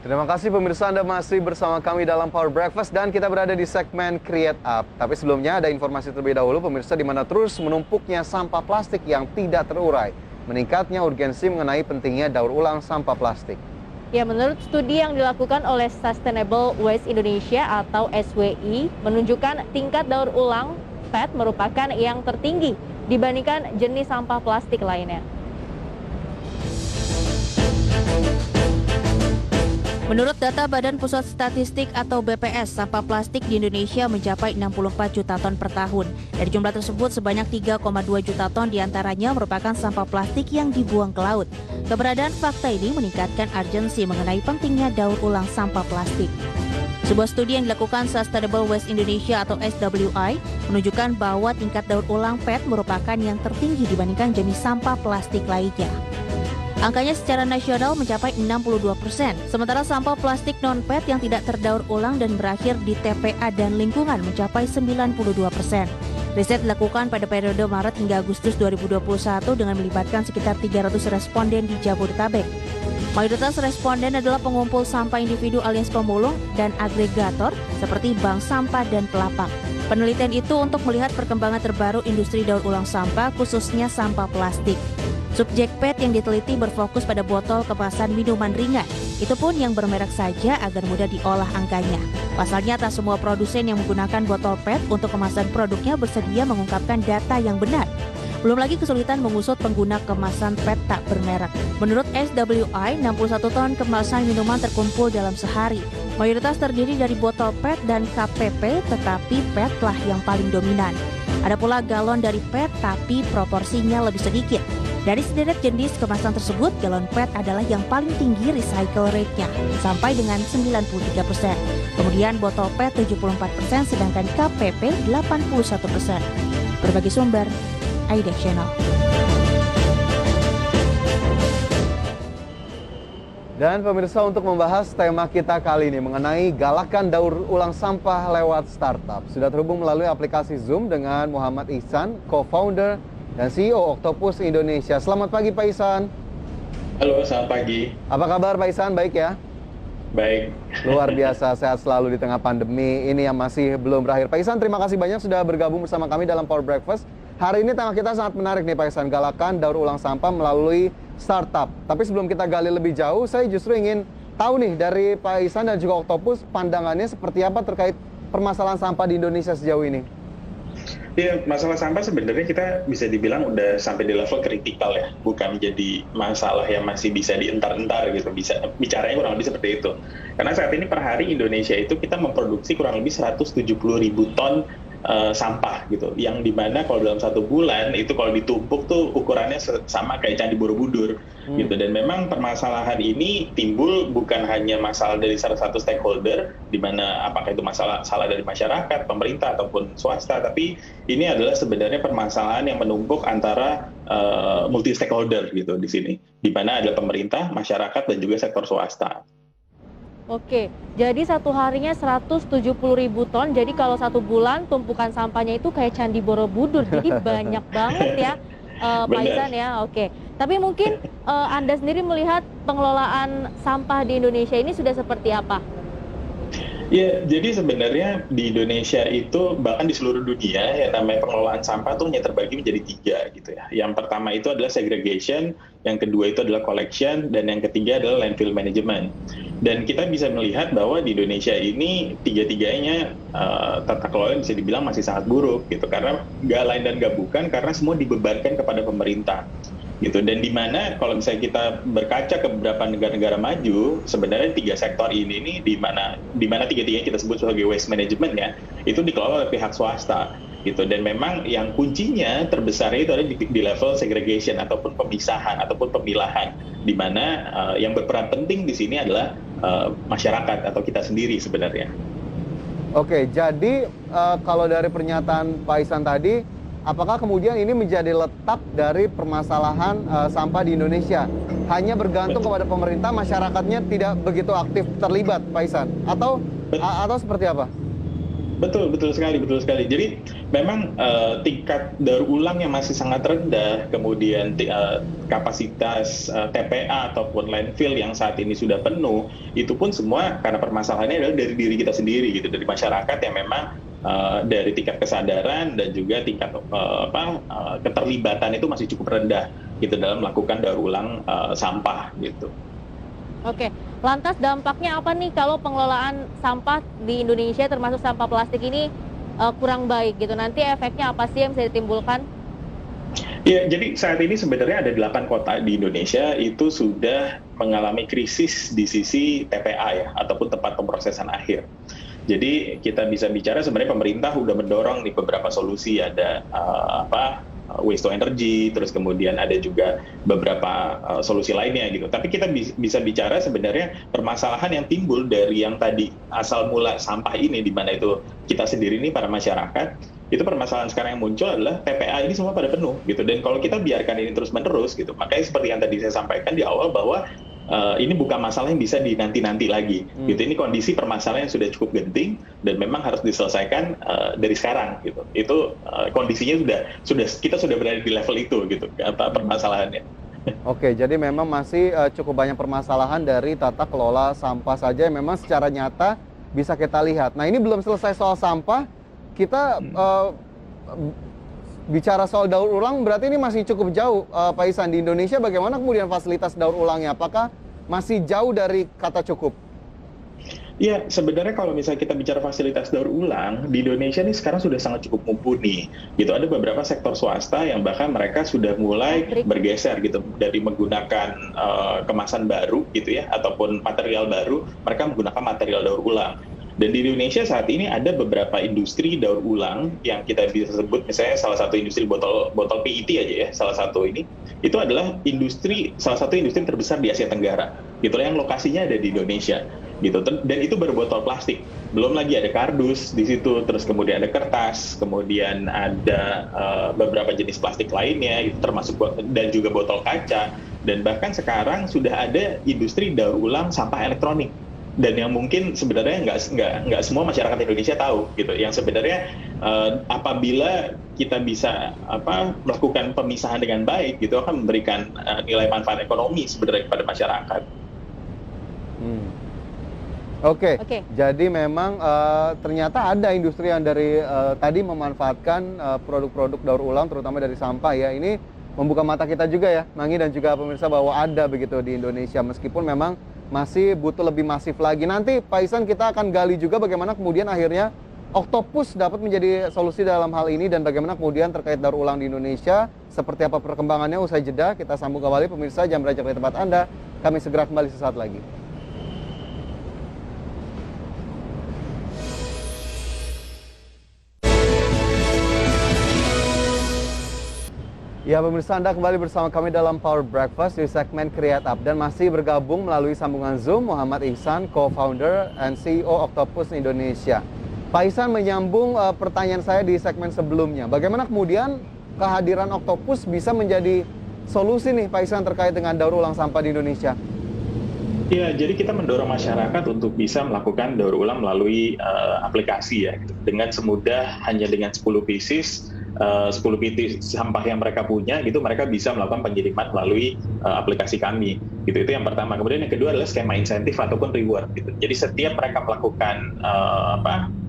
Terima kasih pemirsa, Anda masih bersama kami dalam Power Breakfast dan kita berada di segmen Create Up. Tapi sebelumnya ada informasi terlebih dahulu pemirsa, di mana terus menumpuknya sampah plastik yang tidak terurai. Meningkatnya urgensi mengenai pentingnya daur ulang sampah plastik. Ya, menurut studi yang dilakukan oleh Sustainable Waste Indonesia atau SWI menunjukkan tingkat daur ulang PET merupakan yang tertinggi dibandingkan jenis sampah plastik lainnya. Menurut data Badan Pusat Statistik atau BPS, sampah plastik di Indonesia mencapai 64 juta ton per tahun. Dari jumlah tersebut, sebanyak 3,2 juta ton diantaranya merupakan sampah plastik yang dibuang ke laut. Keberadaan fakta ini meningkatkan urgensi mengenai pentingnya daur ulang sampah plastik. Sebuah studi yang dilakukan Sustainable Waste Indonesia atau SWI menunjukkan bahwa tingkat daur ulang PET merupakan yang tertinggi dibandingkan jenis sampah plastik lainnya. Angkanya secara nasional mencapai 62%, sementara sampah plastik non-PET yang tidak terdaur ulang dan berakhir di TPA dan lingkungan mencapai 92%. Riset dilakukan pada periode Maret hingga Agustus 2021 dengan melibatkan sekitar 300 responden di Jabodetabek. Mayoritas responden adalah pengumpul sampah individu alias pemulung dan agregator seperti bank sampah dan pelapak. Penelitian itu untuk melihat perkembangan terbaru industri daur ulang sampah, khususnya sampah plastik. Subjek PET yang diteliti berfokus pada botol kemasan minuman ringan. Itu pun yang bermerek saja agar mudah diolah angkanya. Pasalnya tak semua produsen yang menggunakan botol PET untuk kemasan produknya bersedia mengungkapkan data yang benar. Belum lagi kesulitan mengusut pengguna kemasan PET tak bermerek. Menurut SWI, 61 ton kemasan minuman terkumpul dalam sehari. Mayoritas terdiri dari botol PET dan KPP, tetapi PET lah yang paling dominan. Ada pula galon dari PET, tapi proporsinya lebih sedikit. Dari sederet jenis kemasan tersebut, galon PET adalah yang paling tinggi recycle rate-nya, sampai dengan 93%. Kemudian botol PET 74%, sedangkan KPP 81%. Berbagai sumber, Aida Channel. Dan pemirsa, untuk membahas tema kita kali ini mengenai galakan daur ulang sampah lewat startup, sudah terhubung melalui aplikasi Zoom dengan Muhammad Ihsan, co-founder dan CEO Octopus Indonesia. Selamat pagi Pak Ihsan. Halo, selamat pagi. Apa kabar Pak Ihsan? Baik ya? Baik. Luar biasa, sehat selalu di tengah pandemi ini yang masih belum berakhir. Pak Ihsan, terima kasih banyak sudah bergabung bersama kami dalam Power Breakfast. Hari ini tema kita sangat menarik nih Pak Ihsan, galakan daur ulang sampah melalui startup. Tapi sebelum kita gali lebih jauh, saya justru ingin tahu nih dari Pak Ihsan dan juga Octopus, pandangannya seperti apa terkait permasalahan sampah di Indonesia sejauh ini? Ya, masalah sampah sebenarnya kita bisa dibilang udah sampai di level kritikal ya, bukan jadi masalah yang masih bisa dientar-entar gitu, bisa bicaranya kurang lebih seperti itu. Karena saat ini per hari Indonesia itu kita memproduksi kurang lebih 170.000 ton sampah gitu, yang dimana kalau dalam satu bulan itu kalau ditumpuk tuh ukurannya sama kayak Candi Borobudur gitu. Dan memang permasalahan ini timbul bukan hanya masalah dari salah satu stakeholder, di mana apakah itu masalah dari masyarakat, pemerintah ataupun swasta, tapi ini adalah sebenarnya permasalahan yang menumpuk antara multi stakeholder gitu di sini, di mana ada pemerintah, masyarakat dan juga sektor swasta. Oke, jadi satu harinya 170.000 ton, jadi kalau satu bulan tumpukan sampahnya itu kayak Candi Borobudur, jadi banyak banget ya Pak Ihsan ya. Oke, tapi mungkin Anda sendiri melihat pengelolaan sampah di Indonesia ini sudah seperti apa? Ya, jadi sebenarnya di Indonesia itu, bahkan di seluruh dunia, ya namanya pengelolaan sampah tuh hanya terbagi menjadi 3 gitu ya. Yang pertama itu adalah segregation, yang kedua itu adalah collection, dan yang ketiga adalah landfill management. Dan kita bisa melihat bahwa di Indonesia ini tiga-tiganya tata kelola bisa dibilang masih sangat buruk gitu, karena nggak lain dan nggak bukan karena semua dibebankan kepada pemerintah gitu. Dan di mana kalau misalnya kita berkaca ke beberapa negara-negara maju, sebenarnya 3 sektor ini di mana tiga-tiganya kita sebut sebagai waste management ya, itu dikelola oleh pihak swasta gitu. Dan memang yang kuncinya terbesarnya itu ada di level segregation ataupun pemisahan ataupun pemilahan, di mana yang berperan penting di sini adalah masyarakat atau kita sendiri sebenarnya. Oke, jadi kalau dari pernyataan Pak Ihsan tadi, apakah kemudian ini menjadi letak dari permasalahan sampah di Indonesia? Hanya bergantung kepada pemerintah, masyarakatnya tidak begitu aktif terlibat, Pak Ihsan? Atau seperti apa? Betul, betul sekali, betul sekali. Jadi memang tingkat daur ulang yang masih sangat rendah, kemudian kapasitas TPA ataupun landfill yang saat ini sudah penuh, itu pun semua karena permasalahannya adalah dari diri kita sendiri gitu, dari masyarakat yang memang dari tingkat kesadaran dan juga tingkat keterlibatan itu masih cukup rendah gitu dalam melakukan daur ulang sampah gitu. Oke, lantas dampaknya apa nih kalau pengelolaan sampah di Indonesia termasuk sampah plastik ini kurang baik gitu? Nanti efeknya apa sih yang bisa ditimbulkan? Ya, jadi saat ini sebenarnya ada 8 kota di Indonesia itu sudah mengalami krisis di sisi TPA ya, ataupun tempat pemrosesan akhir. Jadi kita bisa bicara sebenarnya pemerintah udah mendorong nih beberapa solusi, ada waste to energy, terus kemudian ada juga beberapa solusi lainnya gitu. Tapi kita bisa bicara sebenarnya permasalahan yang timbul dari yang tadi asal mula sampah ini, di mana itu kita sendiri nih para masyarakat, itu permasalahan sekarang yang muncul adalah TPA ini semua pada penuh gitu. Dan kalau kita biarkan ini terus-menerus gitu, makanya seperti yang tadi saya sampaikan di awal bahwa ini bukan masalah yang bisa dinanti-nanti lagi. Gitu. Ini kondisi permasalahan yang sudah cukup genting dan memang harus diselesaikan dari sekarang. Gitu. Itu kondisinya kita sudah berada di level itu gitu permasalahannya. Oke, jadi memang masih cukup banyak permasalahan dari tata kelola sampah saja yang memang secara nyata bisa kita lihat. Nah, ini belum selesai soal sampah, kita bicara soal daur ulang berarti ini masih cukup jauh, Pak Ihsan. Di Indonesia bagaimana kemudian fasilitas daur ulangnya? Apakah masih jauh dari kata cukup? Ya, sebenarnya kalau misalnya kita bicara fasilitas daur ulang, di Indonesia ini sekarang sudah sangat cukup mumpuni. Gitu. Ada beberapa sektor swasta yang bahkan mereka sudah mulai bergeser gitu dari menggunakan kemasan baru gitu ya, ataupun material baru, mereka menggunakan material daur ulang. Dan di Indonesia saat ini ada beberapa industri daur ulang yang kita bisa sebut, misalnya salah satu industri botol PET aja ya, salah satu ini, itu adalah salah satu industri terbesar di Asia Tenggara, gitu yang lokasinya ada di Indonesia, gitu. Dan itu baru botol plastik, belum lagi ada kardus di situ, terus kemudian ada kertas, kemudian ada beberapa jenis plastik lainnya, gitu, termasuk dan juga botol kaca, dan bahkan sekarang sudah ada industri daur ulang sampah elektronik. Dan yang mungkin sebenarnya nggak semua masyarakat Indonesia tahu gitu. Yang sebenarnya apabila kita bisa melakukan pemisahan dengan baik gitu akan memberikan nilai manfaat ekonomi sebenarnya kepada masyarakat. Oke. Jadi memang ternyata ada industri yang dari tadi memanfaatkan produk-produk daur ulang terutama dari sampah ya. Ini membuka mata kita juga ya, Mangi dan juga pemirsa, bahwa ada begitu di Indonesia meskipun memang masih butuh lebih masif lagi. Nanti Pak Ihsan kita akan gali juga bagaimana kemudian akhirnya Oktopus dapat menjadi solusi dalam hal ini dan bagaimana kemudian terkait daur ulang di Indonesia. Seperti apa perkembangannya usai jeda, kita sambung kembali pemirsa, jangan beranjak dari tempat Anda. Kami segera kembali sesaat lagi. Ya pemirsa, Anda kembali bersama kami dalam Power Breakfast di segmen Create Up dan masih bergabung melalui sambungan Zoom Muhammad Ihsan, co-founder and CEO Oktopus Indonesia. Pak Ihsan menyambung pertanyaan saya di segmen sebelumnya. Bagaimana kemudian kehadiran Oktopus bisa menjadi solusi nih Pak Ihsan terkait dengan daur ulang sampah di Indonesia? Ya, jadi kita mendorong masyarakat untuk bisa melakukan daur ulang melalui aplikasi ya, gitu. Dengan semudah hanya dengan 10 pieces sampah yang mereka punya gitu, mereka bisa melakukan pengiriman melalui aplikasi kami gitu. Itu yang pertama. Kemudian yang kedua adalah skema insentif ataupun reward gitu. Jadi setiap mereka melakukan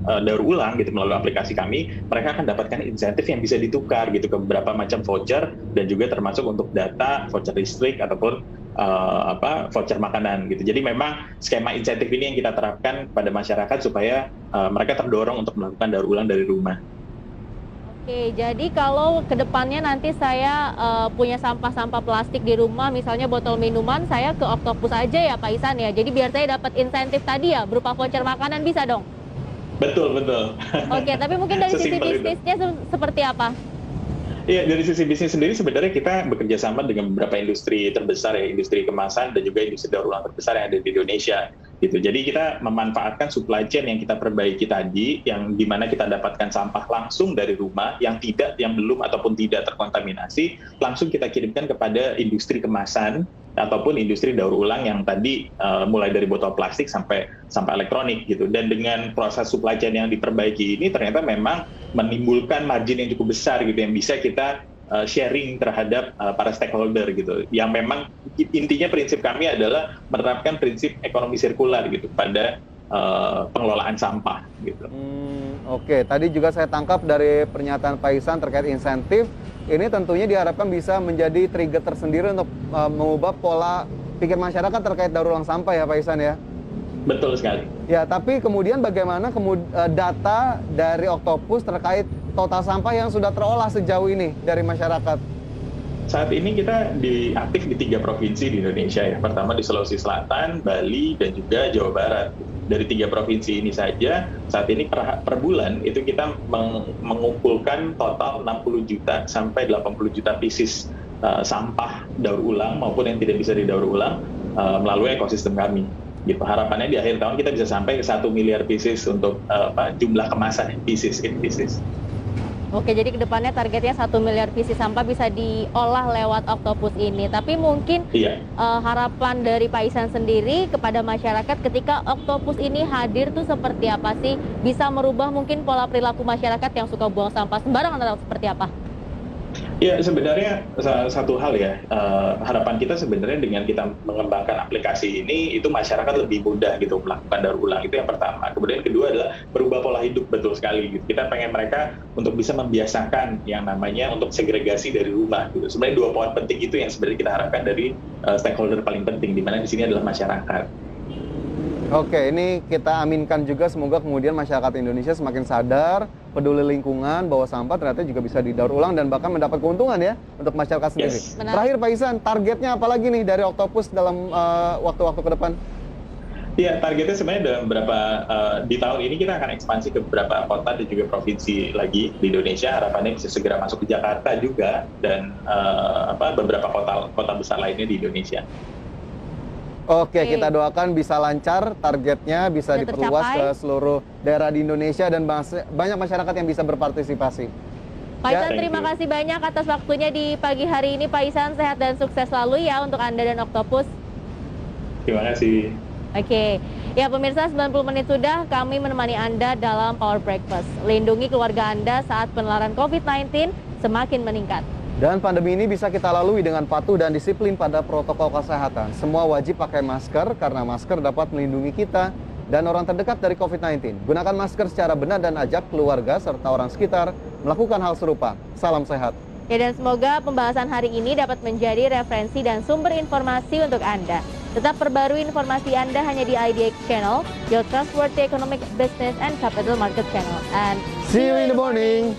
daur ulang gitu melalui aplikasi kami, mereka akan dapatkan insentif yang bisa ditukar gitu ke beberapa macam voucher dan juga termasuk untuk data, voucher listrik ataupun voucher makanan gitu. Jadi memang skema insentif ini yang kita terapkan pada masyarakat supaya mereka terdorong untuk melakukan daur ulang dari rumah. Oke, jadi kalau kedepannya nanti saya punya sampah-sampah plastik di rumah, misalnya botol minuman, saya ke Oktopus aja ya Pak Ihsan ya. Jadi biar saya dapat insentif tadi ya, berupa voucher makanan bisa dong? Betul. Oke, tapi mungkin dari sisi bisnisnya seperti apa? Iya, dari sisi bisnis sendiri sebenarnya kita bekerja sama dengan beberapa industri terbesar ya, industri kemasan dan juga industri daur ulang terbesar yang ada di Indonesia. Gitu. Jadi kita memanfaatkan supply chain yang kita perbaiki tadi, yang dimana kita dapatkan sampah langsung dari rumah yang belum ataupun tidak terkontaminasi, langsung kita kirimkan kepada industri kemasan ataupun industri daur ulang yang tadi mulai dari botol plastik sampai sampah elektronik gitu. Dan dengan proses supply chain yang diperbaiki ini ternyata memang menimbulkan margin yang cukup besar gitu yang bisa kita sharing terhadap para stakeholder gitu. Yang memang intinya prinsip kami adalah menerapkan prinsip ekonomi sirkular gitu pada pengelolaan sampah gitu. Oke, tadi juga saya tangkap dari pernyataan Pak Ihsan terkait insentif. Ini tentunya diharapkan bisa menjadi trigger tersendiri untuk mengubah pola pikir masyarakat terkait daur ulang sampah ya Pak Ihsan ya? Betul sekali. Ya, tapi kemudian bagaimana data dari Octopus terkait total sampah yang sudah terolah sejauh ini dari masyarakat? Saat ini kita aktif di 3 provinsi di Indonesia ya. Pertama di Sulawesi Selatan, Bali, dan juga Jawa Barat. Dari 3 provinsi ini saja, saat ini per bulan itu kita mengumpulkan total 60 juta sampai 80 juta pieces sampah daur ulang maupun yang tidak bisa didaur ulang melalui ekosistem kami. Gitu. Harapannya di akhir tahun kita bisa sampai ke 1 miliar pieces untuk jumlah kemasan pieces. Oke, jadi kedepannya targetnya 1 miliar pieces sampah bisa diolah lewat Octopus ini. Tapi mungkin harapan dari Pak Ihsan sendiri kepada masyarakat ketika Octopus ini hadir tuh seperti apa sih? Bisa merubah mungkin pola perilaku masyarakat yang suka buang sampah sembarangan atau seperti apa? Ya, sebenarnya satu hal ya, harapan kita sebenarnya dengan kita mengembangkan aplikasi ini, itu masyarakat lebih mudah gitu melakukan daur ulang, itu yang pertama. Kemudian kedua adalah berubah pola hidup, betul sekali gitu. Kita pengen mereka untuk bisa membiasakan yang namanya untuk segregasi dari rumah gitu. Sebenarnya 2 poin penting itu yang sebenarnya kita harapkan dari stakeholder paling penting, di mana di sini adalah masyarakat. Oke, ini kita aminkan juga semoga kemudian masyarakat Indonesia semakin sadar, peduli lingkungan, bahwa sampah ternyata juga bisa didaur ulang dan bahkan mendapat keuntungan ya untuk masyarakat sendiri. Yes. Terakhir Pak Ihsan, targetnya apa lagi nih dari Octopus dalam waktu-waktu ke depan? Iya, targetnya sebenarnya dalam di tahun ini kita akan ekspansi ke beberapa kota dan juga provinsi lagi di Indonesia. Harapannya bisa segera masuk ke Jakarta juga dan beberapa kota besar lainnya di Indonesia. Oke, kita doakan bisa lancar, targetnya bisa diperluas ke seluruh daerah di Indonesia dan banyak masyarakat yang bisa berpartisipasi. Pak Ihsan, terima kasih banyak atas waktunya di pagi hari ini. Pak Ihsan, sehat dan sukses selalu ya untuk Anda dan Octopus. Terima kasih. Oke, ya pemirsa, 90 menit sudah kami menemani Anda dalam Power Breakfast. Lindungi keluarga Anda saat penularan COVID-19 semakin meningkat. Dan pandemi ini bisa kita lalui dengan patuh dan disiplin pada protokol kesehatan. Semua wajib pakai masker karena masker dapat melindungi kita dan orang terdekat dari COVID-19. Gunakan masker secara benar dan ajak keluarga serta orang sekitar melakukan hal serupa. Salam sehat. Ya, dan semoga pembahasan hari ini dapat menjadi referensi dan sumber informasi untuk Anda. Tetap perbarui informasi Anda hanya di IDX Channel, your trustworthy economic business and capital market channel. And See you in the morning.